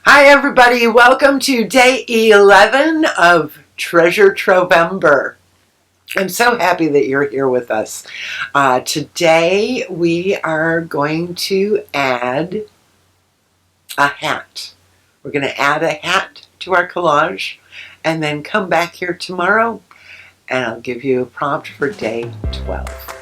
Hi everybody, welcome to day 11 of Treasure Trovember. I'm so happy that you're here with us. Today we are going to add a hat. We're going to add a hat to our collage and then come back here tomorrow and I'll give you a prompt for day 12.